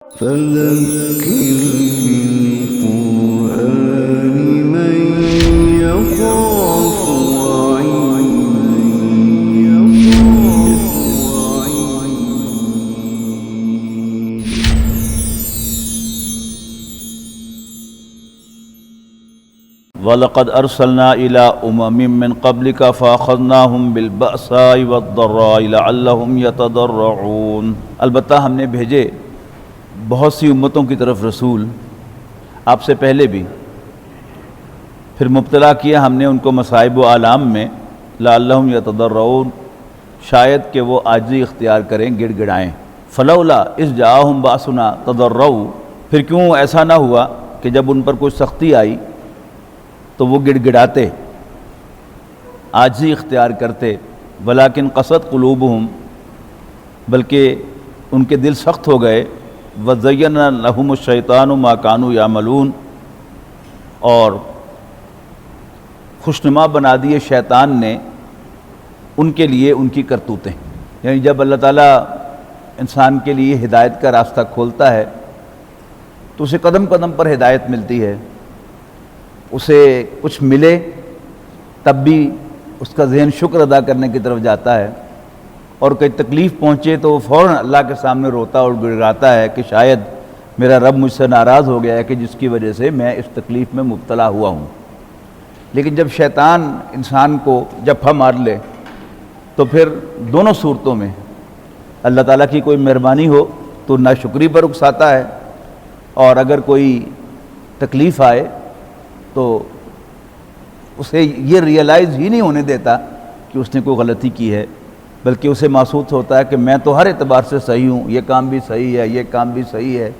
فذكر بالقرآن من يخاف وَلَقَدْ أَرْسَلْنَا إِلَىٰ أُمَمٍ مِّن قَبْلِكَ فَأَخَذْنَاهُمْ بِالْبَأْسَاءِ وَالضَّرَّاءِ لَعَلَّهُمْ يَتَضَرَّعُونَ۔ البتہ ہم نے بھیجے بہت سی امتوں کی طرف رسول آپ سے پہلے بھی، پھر مبتلا کیا ہم نے ان کو مصائب و آلام میں، لعلہم یتضرعون، شاید کہ وہ عاجزی اختیار کریں، گڑ گڑائیں۔ فلولا اذ جاءہم باسنا تضرعوا، پھر کیوں ایسا نہ ہوا کہ جب ان پر کوئی سختی آئی تو وہ گڑ گڑاتے، عاجزی اختیار کرتے۔ ولیکن قست قلوبہم، بلکہ ان کے دل سخت ہو گئے۔ وزین لہم الشیطان ما کانوا یعملون، اور خوشنما بنا دیے شیطان نے ان کے لیے ان کی کرتوتیں۔ یعنی جب اللہ تعالیٰ انسان کے لیے ہدایت کا راستہ کھولتا ہے تو اسے قدم قدم پر ہدایت ملتی ہے، اسے کچھ ملے تب بھی اس کا ذہن شکر ادا کرنے کی طرف جاتا ہے، اور کوئی تکلیف پہنچے تو وہ فوراً اللہ کے سامنے روتا اور گڑگڑاتا ہے کہ شاید میرا رب مجھ سے ناراض ہو گیا ہے کہ جس کی وجہ سے میں اس تکلیف میں مبتلا ہوا ہوں۔ لیکن جب شیطان انسان کو جپھا مار لے تو پھر دونوں صورتوں میں اللہ تعالیٰ کی کوئی مہربانی ہو تو ناشکری پر اکساتا ہے، اور اگر کوئی تکلیف آئے تو اسے یہ ریئلائز ہی نہیں ہونے دیتا کہ اس نے کوئی غلطی کی ہے، بلکہ اسے محسوس ہوتا ہے کہ میں تو ہر اعتبار سے صحیح ہوں، یہ کام بھی صحیح ہے، یہ کام بھی صحیح ہے،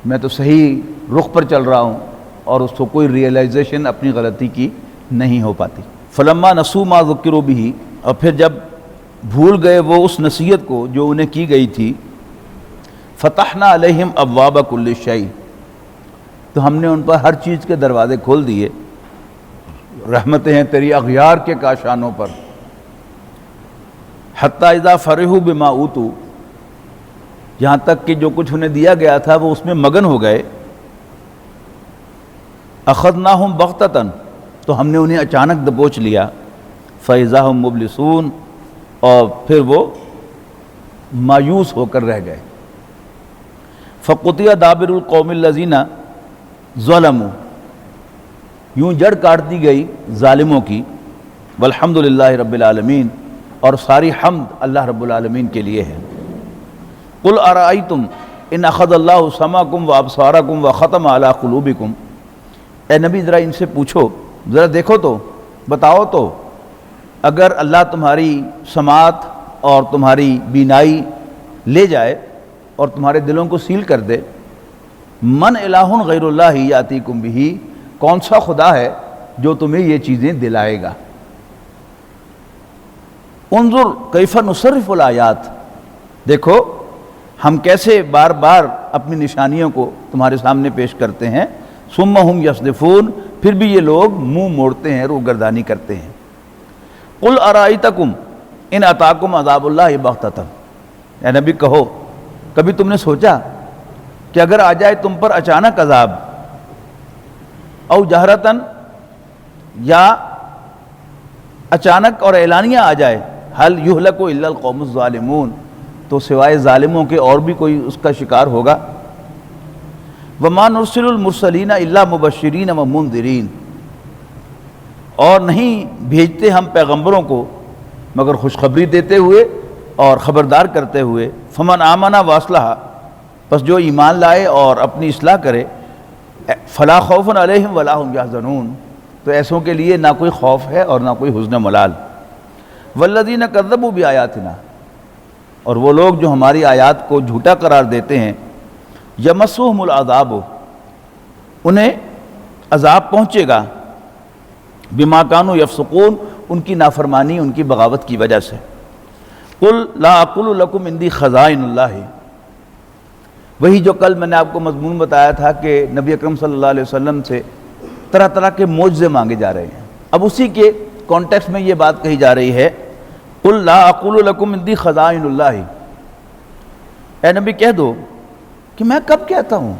میں تو صحیح رخ پر چل رہا ہوں، اور اس کو کوئی ریئلائزیشن اپنی غلطی کی نہیں ہو پاتی۔ فلما نسوا ما ذکروا بہ، اور پھر جب بھول گئے وہ اس نصیحت کو جو انہیں کی گئی تھی، فتحنا علیہم ابواب کل شیء، تو ہم نے ان پر ہر چیز کے دروازے کھول دیے۔ رحمتیں ہیں تیری اغیار کے کاشانوں پر۔ حتی اذا فرحوا بما اوتوا، یہاں تک کہ جو کچھ انہیں دیا گیا تھا وہ اس میں مگن ہو گئے۔ اخذناہم بغتۃ، تو ہم نے انہیں اچانک دبوچ لیا۔ فاذا ہم مبلسون، اور پھر وہ مایوس ہو کر رہ گئے۔ فقطع دابر القوم الذین ظلموا، یوں جڑ کاٹ دی گئی ظالموں کی۔ والحمد للہ رب العالمین، اور ساری حمد اللہ رب العالمین کے لیے ہے۔ قل ارأیتم ان اخذ اللہ سمعکم وابصارکم وختم علی قلوبکم، اے نبی ذرا ان سے پوچھو، ذرا دیکھو تو، بتاؤ تو، اگر اللہ تمہاری سماعت اور تمہاری بینائی لے جائے اور تمہارے دلوں کو سیل کر دے، من الہ غیر اللہ یاتیکم بہ، کون سا خدا ہے جو تمہیں یہ چیزیں دلائے گا؟ انظر کیف نصرف الآیات، دیکھو ہم کیسے بار بار اپنی نشانیوں کو تمہارے سامنے پیش کرتے ہیں۔ ثم ہم یصدفون، پھر بھی یہ لوگ منہ موڑتے ہیں، روگردانی کرتے ہیں۔ قل ارأیتکم ان اتاکم عذاب اللہ بغتۃ، اے نبی کہو کبھی تم نے سوچا کہ اگر آ جائے تم پر اچانک عذاب، او جہرتن، یا اچانک اور اعلانیہ آ جائے، حل یہلک الا القوم الظالمون، تو سوائے ظالموں کے اور بھی کوئی اس کا شکار ہوگا۔ وما نرسل المرسلین الا مبشرین ومنذرین، اور نہیں بھیجتے ہم پیغمبروں کو مگر خوشخبری دیتے ہوئے اور خبردار کرتے ہوئے۔ فمن آمن واصلح، پس جو ایمان لائے اور اپنی اصلاح کرے، فلا خوف علیہم ولا هم یحزنون، تو ایسوں کے لیے نہ کوئی خوف ہے اور نہ کوئی حزن ملال۔ والذین کذبوا بآیاتنا، اور وہ لوگ جو ہماری آیات کو جھوٹا قرار دیتے ہیں، یمسہم العذاب، انہیں عذاب پہنچے گا، بما کانوا یفسقون، ان کی نافرمانی، ان کی بغاوت کی وجہ سے۔ قل لا اقول لکم عندی خزائن اللہ، وہی جو کل میں نے آپ کو مضمون بتایا تھا کہ نبی اکرم صلی اللہ علیہ وسلم سے طرح طرح کے معجزے مانگے جا رہے ہیں، اب اسی کے کانٹیکسٹ میں یہ بات کہی جا رہی ہے۔ قل لا اقول لکم عندی خزائن اللہ، اے نبی کہہ دو کہ میں کب کہتا ہوں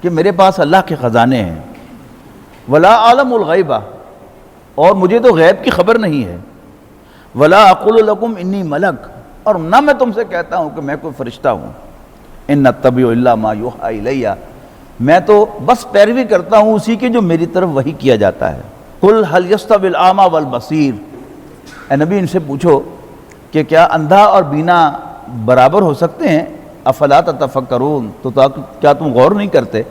کہ میرے پاس اللہ کے خزانے ہیں، ولا عالم الغیبہ، اور مجھے تو غیب کی خبر نہیں ہے، ولا اقول لکم انی ملک، اور نہ میں تم سے کہتا ہوں کہ میں کوئی فرشتہ ہوں، ان اتبع الا ما یوحی الیہ، میں تو بس پیروی کرتا ہوں اسی کی جو میری طرف وحی کیا جاتا ہے۔ قل هل یستوی الاعمی والبصیر، اے نبی ان سے پوچھو کہ کیا اندھا اور بینا برابر ہو سکتے ہیں؟ افلا تتفکرون، تو کیا تم غور نہیں کرتے؟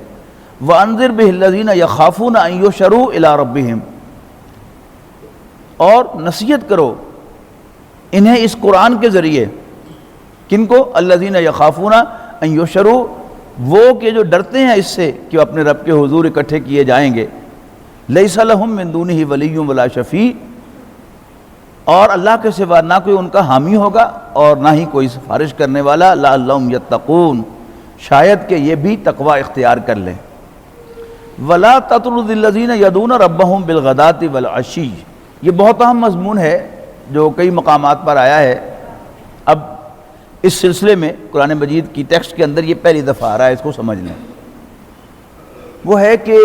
وانذر به الذین یخافون ان یحشروا الی ربہم، اور نصیحت کرو انہیں اس قرآن کے ذریعے، کن کو؟ الذین یخافون ان یحشروا، وہ کہ جو ڈرتے ہیں اس سے کہ وہ اپنے رب کے حضور اکٹھے کیے جائیں گے، لیس لہم من دونہ ولی ولا شفیع، اور اللہ کے سوا نہ کوئی ان کا حامی ہوگا اور نہ ہی کوئی سفارش کرنے والا، لعلہم یتقون، شاید کہ یہ بھی تقوی اختیار کر لیں۔ ولا تطرد الذین یدعون ربہم بالغداۃ والعشی، یہ بہت اہم مضمون ہے جو کئی مقامات پر آیا ہے۔ اب اس سلسلے میں قرآن مجید کی ٹیکسٹ کے اندر یہ پہلی دفعہ آ رہا ہے، اس کو سمجھ لیں۔ وہ ہے کہ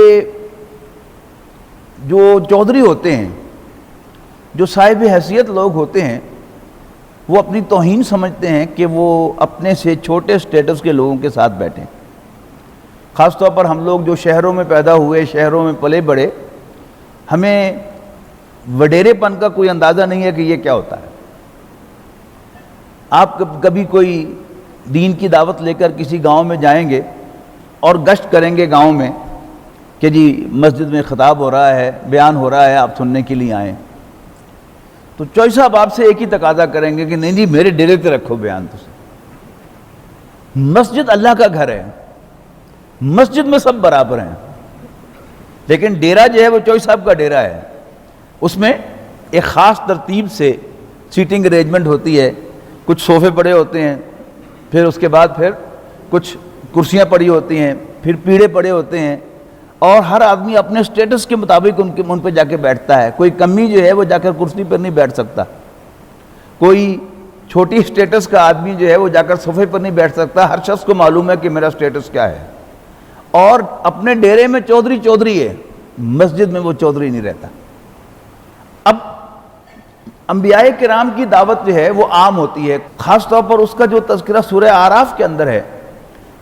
جو چودھری ہوتے ہیں، جو صاحب حیثیت لوگ ہوتے ہیں، وہ اپنی توہین سمجھتے ہیں کہ وہ اپنے سے چھوٹے سٹیٹس کے لوگوں کے ساتھ بیٹھیں۔ خاص طور پر ہم لوگ جو شہروں میں پیدا ہوئے، شہروں میں پلے بڑھے، ہمیں وڈیرے پن کا کوئی اندازہ نہیں ہے کہ یہ کیا ہوتا ہے۔ آپ کبھی کوئی دین کی دعوت لے کر کسی گاؤں میں جائیں گے اور گشت کریں گے گاؤں میں کہ جی مسجد میں خطاب ہو رہا ہے، بیان ہو رہا ہے، آپ سننے کے لیے آئیں، تو چوئی صاحب آپ سے ایک ہی تقاضا کریں گے کہ نہیں جی میرے ڈیرے تے رکھو بیان تسی۔ مسجد اللہ کا گھر ہے، مسجد میں سب برابر ہیں، لیکن ڈیرہ جو ہے وہ چوئی صاحب کا ڈیرہ ہے، اس میں ایک خاص ترتیب سے سیٹنگ ارینجمنٹ ہوتی ہے، کچھ صوفے پڑے ہوتے ہیں، پھر اس کے بعد پھر کچھ کرسیاں پڑی ہوتی ہیں، پھر پیڑے پڑے ہوتے ہیں، اور ہر آدمی اپنے سٹیٹس کے مطابق ان پہ جا کے بیٹھتا ہے۔ کوئی کمی جو ہے وہ جا کر کرسی پر نہیں بیٹھ سکتا، کوئی چھوٹی سٹیٹس کا آدمی جو ہے وہ جا کر صوفے پر نہیں بیٹھ سکتا۔ ہر شخص کو معلوم ہے کہ میرا سٹیٹس کیا ہے، اور اپنے ڈیرے میں چودھری چودھری ہے، مسجد میں وہ چودھری نہیں رہتا۔ اب انبیاء کرام کی دعوت جو ہے وہ عام ہوتی ہے، خاص طور پر اس کا جو تذکرہ سورہ اعراف کے اندر ہے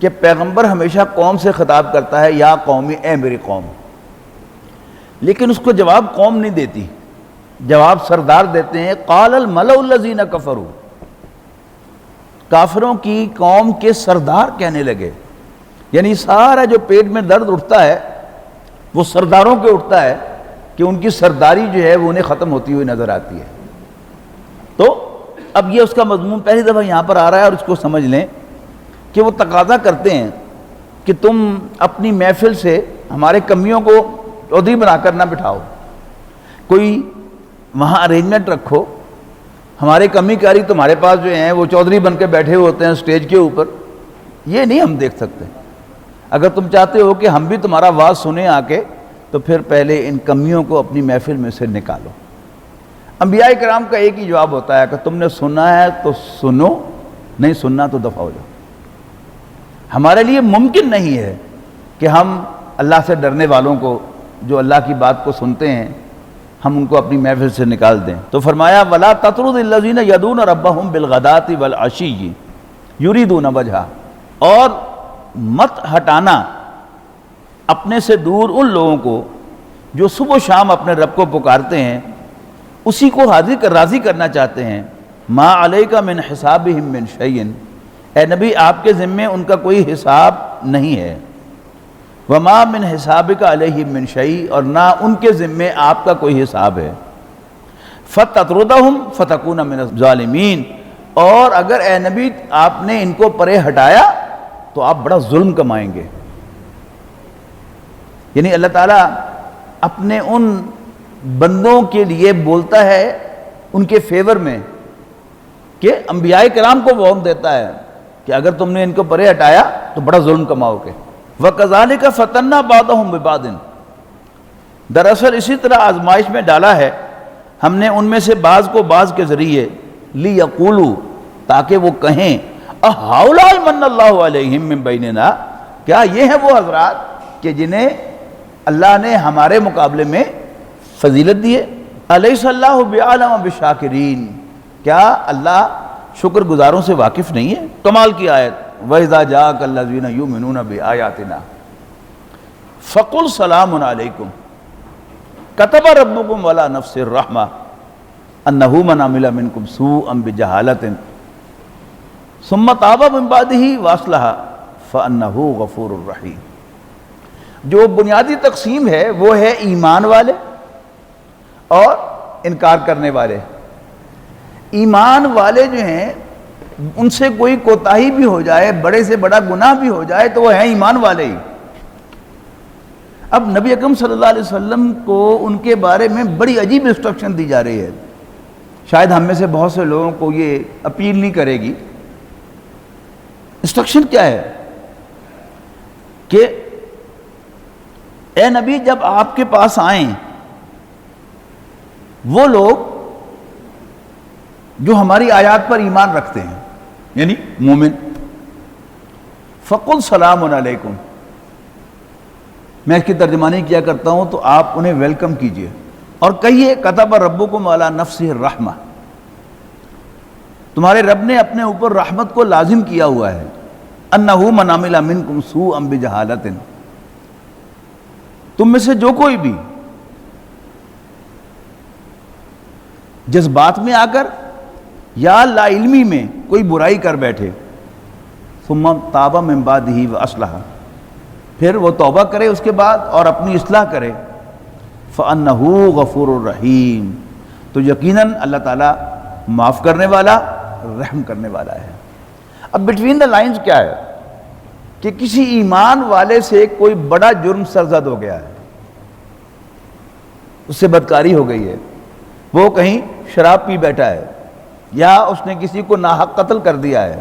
کہ پیغمبر ہمیشہ قوم سے خطاب کرتا ہے، یا قومی، اے میری قوم، لیکن اس کو جواب قوم نہیں دیتی، جواب سردار دیتے ہیں۔ قال الملأ الذین کفروا، کافروں کی قوم کے سردار کہنے لگے، یعنی سارا جو پیٹ میں درد اٹھتا ہے وہ سرداروں کے اٹھتا ہے کہ ان کی سرداری جو ہے وہ انہیں ختم ہوتی ہوئی نظر آتی ہے۔ تو اب یہ اس کا مضمون پہلی دفعہ یہاں پر آ رہا ہے، اور اس کو سمجھ لیں کہ وہ تقاضا کرتے ہیں کہ تم اپنی محفل سے ہمارے کمیوں کو چودھری بنا کر نہ بٹھاؤ، کوئی وہاں ارینجمنٹ رکھو، ہمارے کمی کاری تمہارے پاس جو ہیں وہ چودھری بن کے بیٹھے ہوتے ہیں سٹیج کے اوپر، یہ نہیں ہم دیکھ سکتے۔ اگر تم چاہتے ہو کہ ہم بھی تمہارا واز سنیں آ کے، تو پھر پہلے ان کمیوں کو اپنی محفل میں سے نکالو۔ انبیاء کرام کا ایک ہی جواب ہوتا ہے کہ تم نے سننا ہے تو سنو، نہیں سننا تو دفع ہو جاؤ۔ ہمارے لیے ممکن نہیں ہے کہ ہم اللہ سے ڈرنے والوں کو، جو اللہ کی بات کو سنتے ہیں، ہم ان کو اپنی محفل سے نکال دیں۔ تو فرمایا وَلَا تَطْرُدِ الَّذِينَ يَدْعُونَ رَبَّهُمْ بِالْغَدَاةِ وَالْعَشِيِّ يُرِيدُونَ وَجْهَهُ، اور مت ہٹانا اپنے سے دور ان لوگوں کو جو صبح و شام اپنے رب کو پکارتے ہیں، اسی کو راضی کرنا چاہتے ہیں۔ مَا عَلَيْكَ مِنْ حِسَابِهِمْ مِنْ شَيْءٍ، اے نبی آپ کے ذمے ان کا کوئی حساب نہیں ہے۔ وَمَا مِنْ حِسَابِكَ عَلَيْهِمْ مِنْ شَيْءٍ، اور نہ ان کے ذمے آپ کا کوئی حساب ہے۔ فَتَطْرُدَهُمْ فَتَكُونَ مِنَ الظَّالِمِينَ، اور اگر اے نبی آپ نے ان کو پرے ہٹایا تو آپ بڑا ظلم کمائیں گے۔ یعنی اللہ تعالیٰ اپنے ان بندوں کے لیے بولتا ہے ان کے فیور میں کہ انبیاء کرام کو وارن دیتا ہے کہ اگر تم نے ان کو پرے ہٹایا تو بڑا ظلم کماؤ گے۔ وَكَذَلِكَ فَتَنَّا بَعْضَهُمْ بِبَعْضٍ، دراصل اسی طرح آزمائش میں ڈالا ہے ہم نے ان میں سے بعض کو بعض کے ذریعے، لِيَقُولُوا، تاکہ وہ کہیں، اہؤلاء من اللہ علیہم من بیننا، کیا یہ ہیں وہ حضرات کہ جنہیں اللہ نے ہمارے مقابلے میں فضیلت دی ہے؟ الیس اللہ بعلم بالشاکرین، کیا اللہ شکر گزاروں سے واقف نہیں ہے؟ کمال کی آیت، وَإِذَا جَاءَكَ الَّذِينَ يُؤْمِنُونَ بِآيَاتِنَا فَقُلْ سَلَامٌ عَلَيْكُمْ كَتَبَ رَبُّكُمْ عَلَى نَفْسِهِ الرَّحْمَةَ أَنَّهُ مَنْ عَمِلَ مِنْكُمْ سُوءًا بِجَهَالَةٍ ثُمَّ تَابَ مِنْ بَعْدِهِ وَأَصْلَحَ فَأَنَّهُ غَفُورٌ رَحِيمٌ۔ جو بنیادی تقسیم ہے وہ ہے ایمان والے اور انکار کرنے والے۔ ایمان والے جو ہیں ان سے کوئی کوتاہی بھی ہو جائے، بڑے سے بڑا گناہ بھی ہو جائے تو وہ ہیں ایمان والے ہی۔ اب نبی اکرم صلی اللہ علیہ وسلم کو ان کے بارے میں بڑی عجیب انسٹرکشن دی جا رہی ہے، شاید ہم میں سے بہت سے لوگوں کو یہ اپیل نہیں کرے گی۔ انسٹرکشن کیا ہے کہ اے نبی، جب آپ کے پاس آئیں وہ لوگ جو ہماری آیات پر ایمان رکھتے ہیں، یعنی مومن، فَقُلْ سَلَامٌ عَلَيْكُمْ، میں اس کی ترجمانی کیا کرتا ہوں تو آپ انہیں ویلکم کیجئے اور کہیے کتب ربکم علی نفسہ الرحمہ، تمہارے رب نے اپنے اوپر رحمت کو لازم کیا ہوا ہے، انہ من عمل منکم سوءا بجہالۃ، تم میں سے جو کوئی بھی جذبات میں آ کر یا لا علمی میں کوئی برائی کر بیٹھے، ثم تاب من بعدہ واصلح، پھر وہ توبہ کرے اس کے بعد اور اپنی اصلاح کرے، فَأَنَّهُ غَفُورٌ رَحِيمٌ، تو یقیناً اللہ تعالیٰ معاف کرنے والا، رحم کرنے والا ہے۔ اب بٹوین دا لائنز کیا ہے کہ کسی ایمان والے سے کوئی بڑا جرم سرزد ہو گیا ہے، اس سے بدکاری ہو گئی ہے، وہ کہیں شراب پی بیٹھا ہے یا اس نے کسی کو ناحق قتل کر دیا ہے۔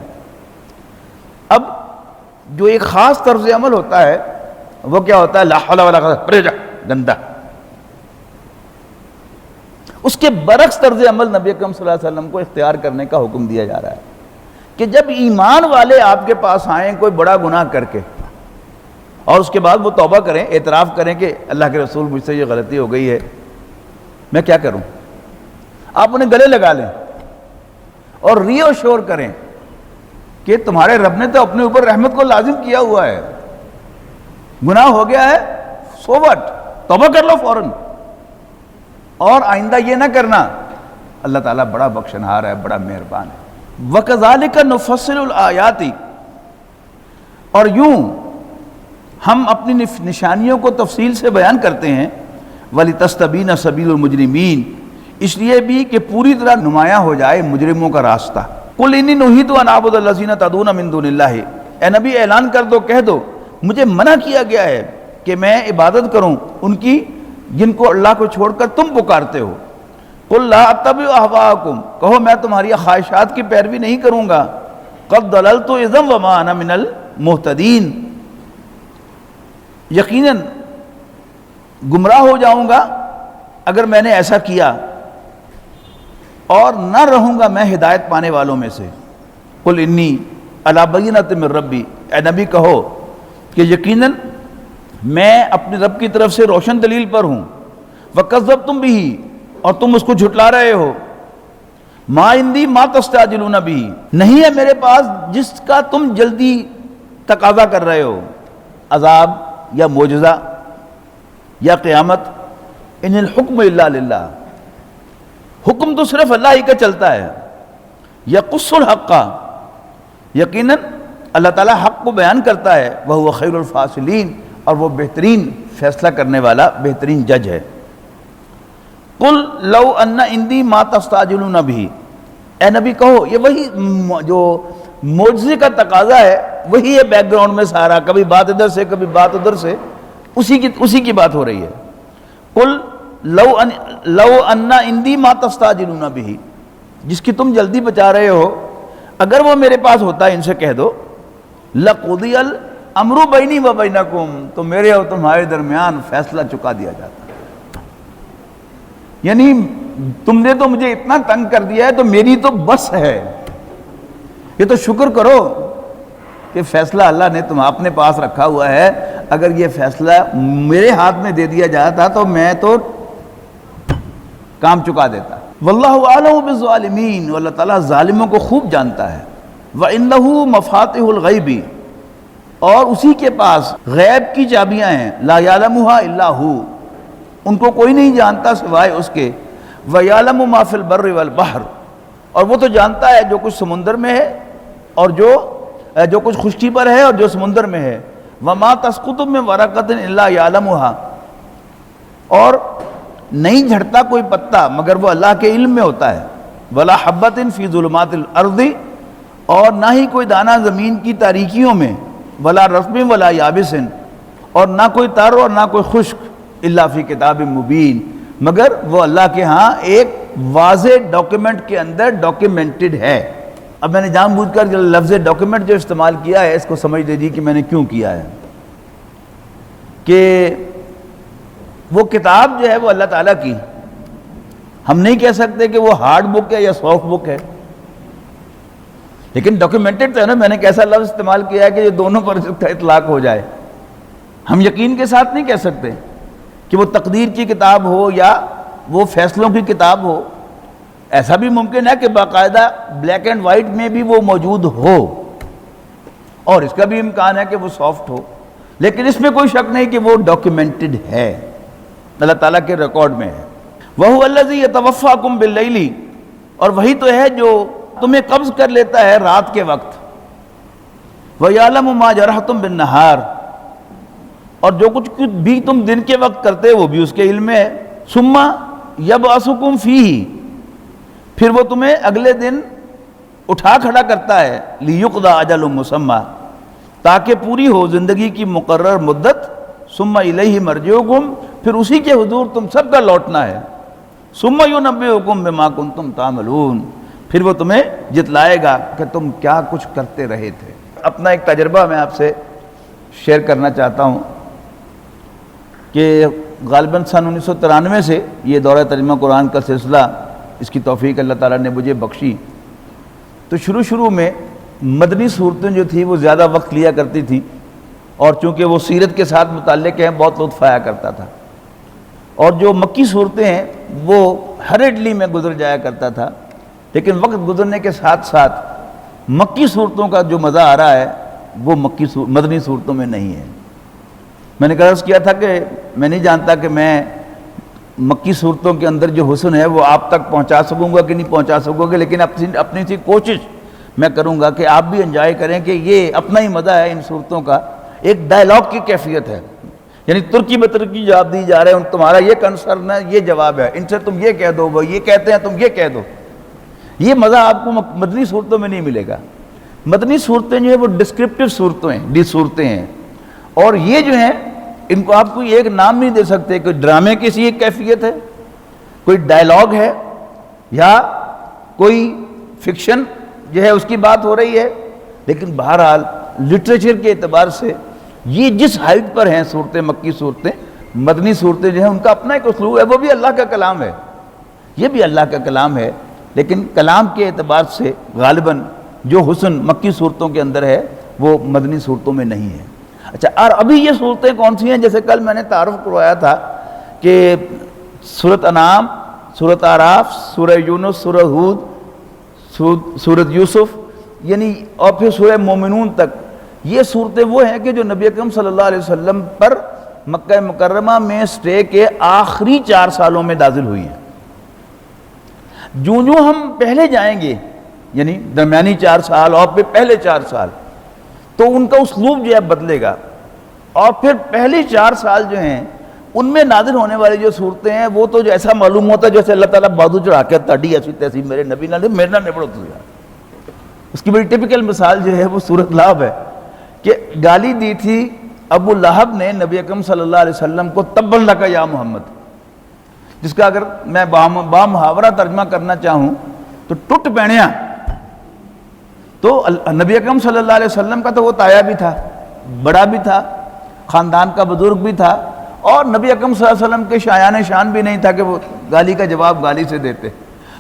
اب جو ایک خاص طرز عمل ہوتا ہے وہ کیا ہوتا ہے؟ لا حول ولا قوت، پرے جا گندہ۔ اس کے برعکس طرز عمل نبی اکرم صلی اللہ علیہ وسلم کو اختیار کرنے کا حکم دیا جا رہا ہے کہ جب ایمان والے آپ کے پاس آئیں کوئی بڑا گناہ کر کے اور اس کے بعد وہ توبہ کریں، اعتراف کریں کہ اللہ کے رسول مجھ سے یہ غلطی ہو گئی ہے، میں کیا کروں، آپ انہیں گلے لگا لیں اور ری ایشور کریں کہ تمہارے رب نے تو اپنے اوپر رحمت کو لازم کیا ہوا ہے، گناہ ہو گیا ہے، سو واٹ، توبہ کر لو فوراً اور آئندہ یہ نہ کرنا۔ اللہ تعالیٰ بڑا بخشنہار ہے، بڑا مہربان ہے۔ وَكَذَلِكَ نُفَصِّلُ الْآيَاتِ، اور یوں ہم اپنی نشانیوں کو تفصیل سے بیان کرتے ہیں، وَلِتَسْتَبِينَ سَبِيلُ الْمُجْرِمِينَ، اس لیے بھی کہ پوری طرح نمایاں ہو جائے مجرموں کا راستہ۔ قُلْ إِنِّي نُهِيتُ أَنْ أَعْبُدَ الَّذِينَ تَدْعُونَ مِن دُونِ اللَّهِ، اے نبی اعلان کر دو، کہہ دو مجھے منع کیا گیا ہے کہ میں عبادت کروں ان کی جن کو اللہ کو چھوڑ کر تم پکارتے ہو۔ قُلْ لَا أَتَّبِعُ أَهْوَاءَكُمْ، کہو میں تمہاری خواہشات کی پیروی نہیں کروں گا، قَدْ ضَلَلْتُ إِذًا وَمَا أَنَا مِنَ الْمُهْتَدِينَ، یقیناً گمراہ ہو جاؤں گا اگر میں نے ایسا کیا اور نہ رہوں گا میں ہدایت پانے والوں میں سے۔ قُلْ إِنِّي عَلَىٰ بَيِّنَةٍ مِّن رَبِّي، اے نبی کہو کہ یقیناً میں اپنے رب کی طرف سے روشن دلیل پر ہوں، وَكَذَّبْتُمْ بِهِ، اور تم اس کو جھٹلا رہے ہو، مَا عِندِي مَا تَسْتَعْجِلُونَ بِهِ، نہیں ہے میرے پاس جس کا تم جلدی تقاضا کر رہے ہو، عذاب یا معجزہ یا قیامت۔ ان الحکم الا للہ، حکم تو صرف اللہ ہی کا چلتا ہے۔ یقص الحق، یقیناً اللہ تعالیٰ حق کو بیان کرتا ہے، وہو خیر الفاصلین، اور وہ بہترین فیصلہ کرنے والا بہترین جج ہے۔ قل لو ان عندی ما تستعجلون به، اے نبی کہو یہ وہی جو معجزے کا تقاضا ہے وہی ہے بیک گراؤنڈ میں سارا، کبھی بات ادھر سے کبھی بات ادھر سے، اسی کی بات ہو رہی ہے۔ قل لو ان عندی ما تستعجلون به، جس کی تم جلدی بچا رہے ہو اگر وہ میرے پاس ہوتا ہے ان سے کہہ دو، لقضی الامر بینی و بینکم، تو میرے اور تمہارے درمیان فیصلہ چکا دیا جاتا۔ یعنی تم نے تو مجھے اتنا تنگ کر دیا ہے تو میری تو بس ہے، یہ تو شکر کرو کہ فیصلہ اللہ نے تم اپنے پاس رکھا ہوا ہے، اگر یہ فیصلہ میرے ہاتھ میں دے دیا جاتا تو میں تو کام چکا دیتا۔ واللہ اعلم بالظالمین، اللہ تعالیٰ ظالموں کو خوب جانتا ہے۔ وَإِنَّهُ مَفَاتِحُ الْغَيْبِ، اور اسی کے پاس غیب کی چابیاں ہیں، لا یعلمها الا هو، ان کو کوئی نہیں جانتا سوائے اس کے۔ وَيَعْلَمُ مَا فِي الْبَرِّ وَالْبَحْرِ، اور وہ تو جانتا ہے جو کچھ سمندر میں ہے اور جو کچھ خشکی پر ہے اور جو سمندر میں ہے۔ وَمَا تَسْقُطُ مِن وَرَقَةٍ إِلَّا يَعْلَمُهَا، اور نہیں جھڑتا کوئی پتا مگر وہ اللہ کے علم میں ہوتا ہے۔ وَلَا حَبَّةٍ فِي ظُلُمَاتِ الْأَرْضِ، اور نہ ہی کوئی دانہ زمین کی تاریکیوں میں۔ وَلَا رَطْبٍ وَلَا يَابِسٍ، اور نہ کوئی تر اور نہ کوئی خشک۔ إِلَّا فِي كِتَابٍ مُبِينٍ، مگر وہ اللہ کے ہاں ایک واضح ڈاکیومنٹ کے اندر ڈاکیومنٹڈ ہے۔ اب میں نے جان بوجھ کر لفظ ڈاکیومنٹ جو استعمال کیا ہے اس کو سمجھ لیجیے کہ میں نے کیوں کیا ہے، کہ وہ کتاب جو ہے وہ اللہ تعالیٰ کی، ہم نہیں کہہ سکتے کہ وہ ہارڈ بک ہے یا سافٹ بک ہے، لیکن ڈاکیومنٹڈ تو ہے نا۔ میں نے کیسا لفظ استعمال کیا ہے کہ یہ دونوں پر اس کا اطلاق ہو جائے۔ ہم یقین کے ساتھ نہیں کہہ سکتے کہ وہ تقدیر کی کتاب ہو یا وہ فیصلوں کی کتاب ہو، ایسا بھی ممکن ہے کہ باقاعدہ بلیک اینڈ وائٹ میں بھی وہ موجود ہو، اور اس کا بھی امکان ہے کہ وہ سافٹ ہو، لیکن اس میں کوئی شک نہیں کہ وہ ڈاکیومنٹڈ ہے، اللہ تعالیٰ کے ریکارڈ میں ہے۔ وَهُوَ الَّذِي يَتَوَفَّاكُم بِاللَّيْلِ، اور وہی تو ہے جو تمہیں قبض کر لیتا ہے رات کے وقت۔ وَيَعْلَمُ مَا جَرَحْتُم بِالنَّهَارِ، اور جو کچھ بھی تم دن کے وقت کرتے وہ بھی اس کے علم میں ہے۔ ثُمَّ يَبْعَثُكُم فِيهِ، پھر وہ تمہیں اگلے دن اٹھا کھڑا کرتا ہے۔ لِيُقْضَى أَجَلٌ مُّسَمًّى، تاکہ پوری ہو زندگی کی مقرر مدت۔ ثُمَّ إِلَيْهِ مَرْجِعُكُم، پھر اسی کے حضور تم سب کا لوٹنا ہے۔ ثُمَّ يُنَبِّئُكُم بِمَا كُنتُمْ تَعْمَلُونَ، پھر وہ تمہیں جتلائے گا کہ تم کیا کچھ کرتے رہے تھے۔ اپنا ایک تجربہ میں آپ سے شیئر کرنا چاہتا ہوں کہ غالباً سن 1993 سے یہ دورہ ترجمہ قرآن کا سلسلہ، اس کی توفیق اللہ تعالیٰ نے مجھے بخشی، تو شروع میں مدنی صورتیں جو تھی وہ زیادہ وقت لیا کرتی تھی، اور چونکہ وہ سیرت کے ساتھ متعلق ہیں بہت لطف آیا کرتا تھا، اور جو مکی صورتیں ہیں وہ ہریڈلی میں گزر جایا کرتا تھا۔ لیکن وقت گزرنے کے ساتھ ساتھ مکی صورتوں کا جو مزہ آ رہا ہے وہ مدنی صورتوں میں نہیں ہے۔ میں نے عرض کیا تھا کہ میں نہیں جانتا کہ میں مکی صورتوں کے اندر جو حسن ہے وہ آپ تک پہنچا سکوں گا کہ نہیں پہنچا سکوں گا، لیکن اپنی سی کوشش میں کروں گا کہ آپ بھی انجوائے کریں کہ یہ اپنا ہی مزہ ہے ان صورتوں کا، ایک ڈائلاگ کی کیفیت ہے، یعنی ترکی بترکی جواب دی جا رہے ہیں، تمہارا یہ کنسرن ہے، یہ جواب ہے، ان سے تم یہ کہہ دو، وہ یہ کہتے ہیں تم یہ کہہ دو۔ یہ مزہ آپ کو مدنی صورتوں میں نہیں ملے گا۔ مدنی صورتیں جو ہیں وہ ڈسکرپٹیو صورتیں ہیں، اور یہ جو ہیں ان کو آپ کوئی ایک نام نہیں دے سکتے، کوئی ڈرامے کی سی ایک کیفیت ہے، کوئی ڈائلاگ ہے، یا کوئی فکشن جو ہے اس کی بات ہو رہی ہے، لیکن بہرحال لٹریچر کے اعتبار سے یہ جس ہائٹ پر ہیں صورتیں، مکی صورتیں، مدنی صورتیں جو ہیں ان کا اپنا ایک اسلوب ہے، وہ بھی اللہ کا کلام ہے، یہ بھی اللہ کا کلام ہے، لیکن کلام کے اعتبار سے غالباً جو حسن مکی صورتوں کے اندر ہے وہ مدنی صورتوں میں نہیں ہے۔ اچھا، اور ابھی یہ صورتیں کون سی ہیں؟ جیسے کل میں نے تعارف کروایا تھا کہ سورۃ انعام، سورۃ اعراف، سورہ یونس، سورہ ہود، سورۃ یوسف، یعنی اور پھر سورہ مومنون تک، یہ صورتیں وہ ہیں کہ جو نبی اکرم صلی اللہ علیہ وسلم پر مکہ مکرمہ میں سٹے کے آخری 4 سالوں میں نازل ہوئی ہیں۔ جو ہم پہلے جائیں گے، یعنی درمیانی 4 سال اور پھر پہلے 4 سال، تو ان کا اسلوب جو ہے بدلے گا، اور پھر پہلے 4 سال جو ہیں ان میں نازل ہونے والی جو صورتیں ہیں وہ تو جو ایسا معلوم ہوتا ہے جیسے اللہ تعالیٰ بازو چڑھا کے تاڑی ایسی تیسی میرے نبی نہ میرے نہ نبڑو تو یار۔ اس کی بڑی ٹپیکل مثال جو ہے وہ سورۃ لہب ہے، کہ گالی دی تھی ابو لہب نے نبی اکرم صلی اللہ علیہ وسلم کو تبا لک یا محمد، جس کا اگر میں بامحاورہ ترجمہ کرنا چاہوں تو ٹوٹ پینیا۔ تو نبی اکرم صلی اللہ علیہ وسلم کا تو وہ تایا بھی تھا، بڑا بھی تھا، خاندان کا بزرگ بھی تھا، اور نبی اکرم صلی اللہ علیہ وسلم کے شایان شان بھی نہیں تھا کہ وہ گالی کا جواب گالی سے دیتے۔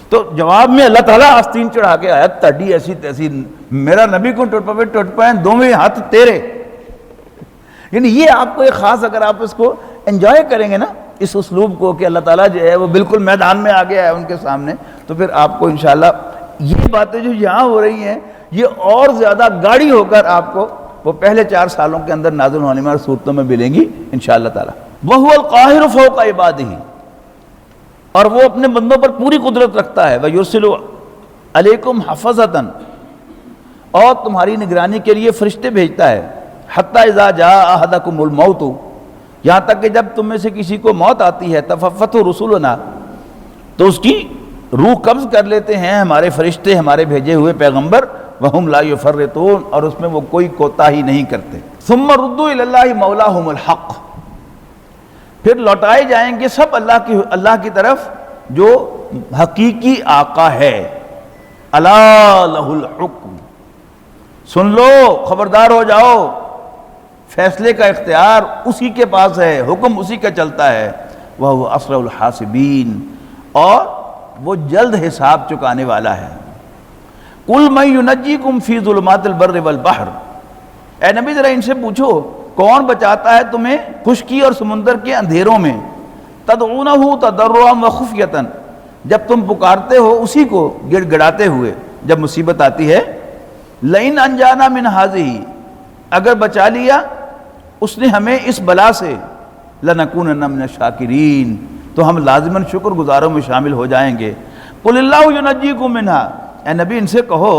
تو جواب میں اللہ تعالیٰ آستین چڑھا کے آیا تڈی ایسی تیسی میرا نبی کو ٹوٹ پائیں دونوں ہاتھ تیرے. یعنی یہ آپ کو ایک خاص، اگر آپ اس کو انجوائے کریں گے نا اس اسلوب کو کہ اللہ تعالیٰ جو ہے وہ بالکل میدان میں آ گیا ہے ان کے سامنے، تو پھر آپ کو انشاءاللہ یہ باتیں جو یہاں ہو رہی ہیں یہ اور زیادہ گاڑی ہو کر آپ کو وہ پہلے 4 سالوں کے اندر نازل ہونے والی صورتوں میں ملیں گی انشاءاللہ تعالیٰ. وَهُوَ الْقَاهِرُ فَوْقَ عِبَادِهِ، اور وہ اپنے بندوں پر پوری قدرت رکھتا ہے. وَيُرْسِلُ عَلَيْكُمْ حَفَظَةً، اور تمہاری نگرانی کے لیے فرشتے بھیجتا ہے. حَتَّى إِذَا جَاءَ أَحَدَكُمُ الْمَوْتُ، یہاں تک کہ جب تم میں سے کسی کو موت آتی ہے، تَفَفَّتْهُ رُسُلُنَا، تو اس کی روح قبض کر لیتے ہیں ہمارے فرشتے، ہمارے بھیجے ہوئے پیغمبر. وَهُمْ لَا يُفَرِّطُونَ، اور اس میں وہ کوئی کوتاہی نہیں کرتے. ثُمَّ رُدُّوا إِلَى اللَّهِ مَوْلَاهُمُ الْحَقِّ، پھر لوٹائے جائیں گے سب اللہ کی طرف جو حقیقی آقا ہے. أَلَا لَهُ الْحُكْمُ، سن لو، خبردار ہو جاؤ، فیصلے کا اختیار اسی کے پاس ہے، حکم اسی کا چلتا ہے. وَهُوَ أَسْرَعُ الْحَاسِبِينَ، اور وہ جلد حساب چکانے والا ہے. قُلْ مَن يُنَجِّيكُمْ فِي ظُلُمَاتِ الْبَرِّ وَالْبَحْرِ، اے نبی ذرا ان سے پوچھو کون بچاتا ہے تمہیں خشکی اور سمندر کے اندھیروں میں. تَدْعُونَهُ تَضَرُّعًا وَخُفْيَةً، جب تم پکارتے ہو اسی کو گڑ گڑاتے ہوئے جب مصیبت آتی ہے. لَئِنْ أَنْجَانَا مِنْ هَٰذِهِ، اگر بچا لیا اس نے ہمیں اس بلا سے، لَنَكُونَنَّ مِنَ الشَّاكِرِينَ، تو ہم لازماً شکر گزاروں میں شامل ہو جائیں گے. قُلِ اللَّهُ يُنَجِّيكُم مِّنْهَا، اے نبی ان سے کہو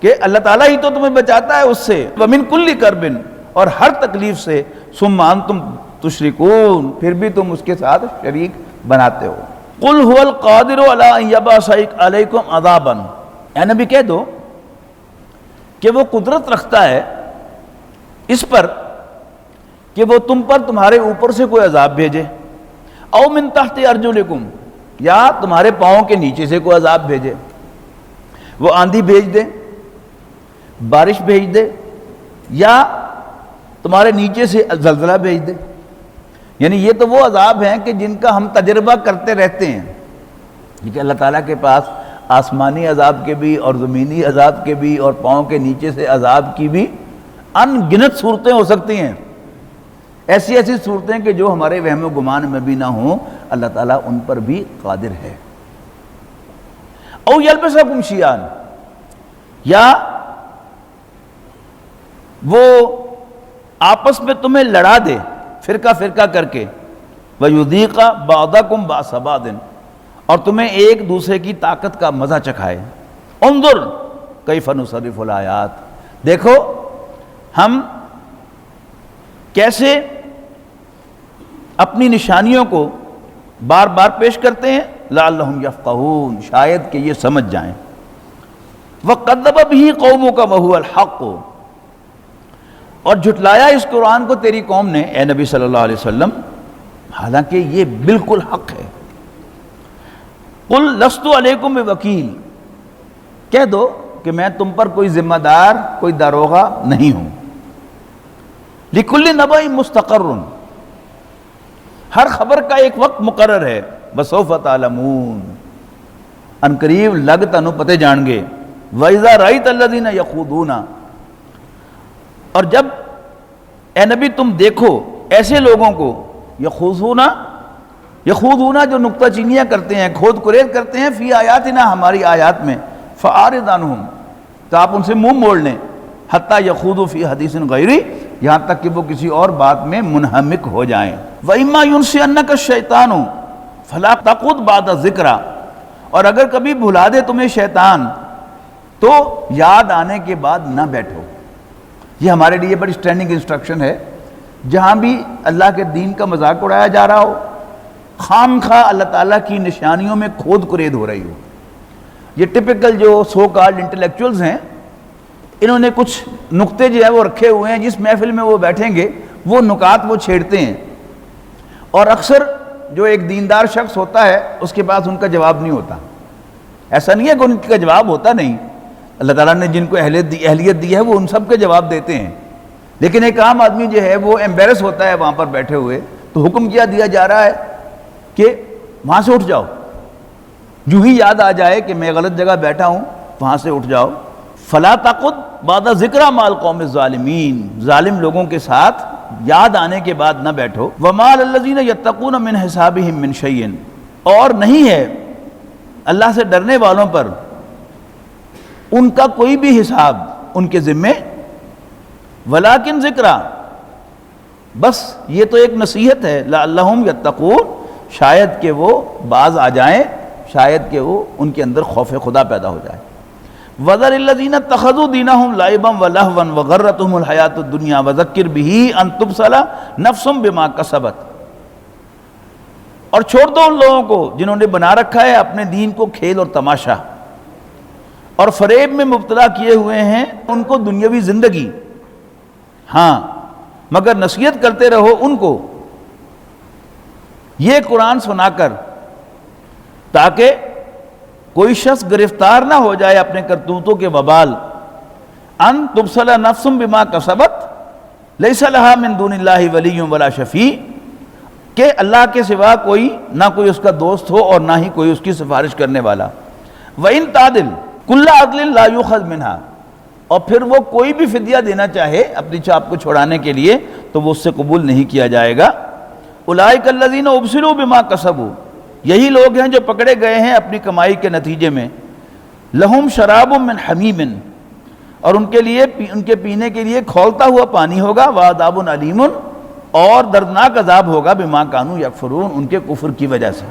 کہ اللہ تعالیٰ ہی تو تمہیں بچاتا ہے اس سے. وَمِن كُلِّ كَرْبٍ، اور ہر تکلیف سے. ثُمَّ أَنْتُمْ تُشْرِكُونَ، پھر بھی تم اس کے ساتھ شریک بناتے ہو. قُلْ هُوَ الْقَادِرُ عَلَىٰ أَن يَبْعَثَ عَلَيْكُمْ عَذَابًا، اے نبی کہہ دو کہ وہ قدرت رکھتا ہے اس پر کہ وہ تم پر تمہارے اوپر سے کوئی عذاب بھیجے. او من تحت ارجلکم، یا تمہارے پاؤں کے نیچے سے کوئی عذاب بھیجے. وہ آندھی بھیج دے، بارش بھیج دے، یا تمہارے نیچے سے زلزلہ بھیج دے. یعنی یہ تو وہ عذاب ہیں کہ جن کا ہم تجربہ کرتے رہتے ہیں. کیونکہ اللہ تعالیٰ کے پاس آسمانی عذاب کے بھی اور زمینی عذاب کے بھی اور پاؤں کے نیچے سے عذاب کی بھی ان گنت صورتیں ہو سکتی ہیں. ایسی ایسی صورتیں کہ جو ہمارے وہم و گمان میں بھی نہ ہوں، اللہ تعالیٰ ان پر بھی قادر ہے. او یلبسکم شیعاً، یا وہ آپس میں تمہیں لڑا دے فرقہ فرقہ کر کے. وَيُذِيقَ بَعْضَكُمْ بَأْسَ بَعْضٍ، اور تمہیں ایک دوسرے کی طاقت کا مزہ چکھائے. انظر کیف نصرف الآیات، دیکھو ہم کیسے اپنی نشانیوں کو بار بار پیش کرتے ہیں. لعلہم یفقہون، شاید کہ یہ سمجھ جائیں. وَقَذَّبَ بِهِ قَوْمُكَ وَهُوَ الْحَقُّ، اور جھٹلایا اس قرآن کو تیری قوم نے اے نبی صلی اللہ علیہ وسلم، حالانکہ یہ بالکل حق ہے. قُلْ لَسْتُ عَلَيْكُمْ بِوَكِيلٍ، کہہ دو کہ میں تم پر کوئی ذمہ دار، کوئی داروغہ نہیں ہوں. لِكُلِّ نَبَإٍ مُسْتَقَرٌّ، ہر خبر کا ایک وقت مقرر ہے. وَسَوْفَ تَعْلَمُونَ، ان قریب لگ تنو پتے جان گے. وَإِذَا رَأَيْتَ الَّذِينَ يَخُوضُونَ، اور جب اے نبی تم دیکھو ایسے لوگوں کو، یخوضون جو نکتہ چینیاں کرتے ہیں، کھود کرید کرتے ہیں، فی آیاتنا ہماری آیات میں. فَأَعْرِضْ عَنْهُمْ، تو آپ ان سے منہ موڑ لیں. حَتَّى يَخُوضُوا فِي حَدِيثٍ غَيْرِهِ، یہاں تک کہ وہ کسی اور بات میں منہمک ہو جائیں. وَإِمَّا يُنْسِيَنَّكَ الشَّيْطَانُ فَلَا تَقُعُدْ بَعْدَ الذِّكْرَىٰ، اور اگر کبھی بھلا دے تمہیں شیطان تو یاد آنے کے بعد نہ بیٹھو. یہ ہمارے لیے بڑی اسٹینڈنگ انسٹرکشن ہے. جہاں بھی اللہ کے دین کا مذاق اڑایا جا رہا ہو، خام خواہ اللہ تعالیٰ کی نشانیوں میں کھود کرید ہو رہی ہو. یہ ٹپیکل جو سو کالڈ انٹلیکچوئلز ہیں، انہوں نے کچھ نقطے جو ہے وہ رکھے ہوئے ہیں، جس محفل میں وہ بیٹھیں گے وہ نکات وہ چھیڑتے ہیں. اور اکثر جو ایک دیندار شخص ہوتا ہے اس کے پاس ان کا جواب نہیں ہوتا. ایسا نہیں ہے کہ ان کا جواب ہوتا نہیں، اللہ تعالیٰ نے جن کو اہلیت دی ہے وہ ان سب کے جواب دیتے ہیں. لیکن ایک عام آدمی جو ہے وہ ایمبیرس ہوتا ہے وہاں پر بیٹھے ہوئے، تو حکم کیا دیا جا رہا ہے کہ وہاں سے اٹھ جاؤ. جو ہی یاد آ جائے کہ میں غلط جگہ بیٹھا ہوں وہاں سے اٹھ جاؤ. فلا تقعد بعد ذکر مع القوم الظالمین، ظالم لوگوں کے ساتھ یاد آنے کے بعد نہ بیٹھو. وما للذین یتقون من حسابہم من شیء، اور نہیں ہے اللہ سے ڈرنے والوں پر ان کا کوئی بھی حساب ان کے ذمے. ولیکن ذکرہ، بس یہ تو ایک نصیحت ہے. لعلہم یتقون، شاید کہ وہ باز آ جائیں، شاید کہ وہ ان کے اندر خوف خدا پیدا ہو جائے. وذر الذین اتخذوا دینہم لعبا ولہوا وغرتہم الحیاۃ الدنیا وذکر بہ ان تبصر نفس بما کسبت، اور چھوڑ دو ان لوگوں کو جنہوں نے بنا رکھا ہے اپنے دین کو کھیل اور تماشا، اور فریب میں مبتلا کیے ہوئے ہیں ان کو دنیاوی زندگی. ہاں مگر نصیحت کرتے رہو ان کو یہ قرآن سنا کر، تاکہ کوئی شخص گرفتار نہ ہو جائے اپنے کرتوتوں کے وبال. ان تبصر نفس بما کسبت لیس لہا من دون اللہ ولی ولا شفیع، کہ اللہ کے سوا کوئی نہ کوئی اس کا دوست ہو اور نہ ہی کوئی اس کی سفارش کرنے والا. وَإِن تَعْدِلْ كُلَّ عَدْلٍ لَا يُؤْخَذْ مِنْهَا، اور پھر وہ کوئی بھی فدیہ دینا چاہے اپنی چاپ کو چھڑانے کے لیے تو وہ اس سے قبول نہیں کیا جائے گا. اولئک الذین ابصروا بما کسبوا، یہی لوگ ہیں جو پکڑے گئے ہیں اپنی کمائی کے نتیجے میں. لہم شراب من حمیم، اور ان کے لیے ان کے پینے کے لیے کھولتا ہوا پانی ہوگا. وعذاب علیم، اور دردناک عذاب ہوگا بما کانوا یکفرون، ان کے کفر کی وجہ سے.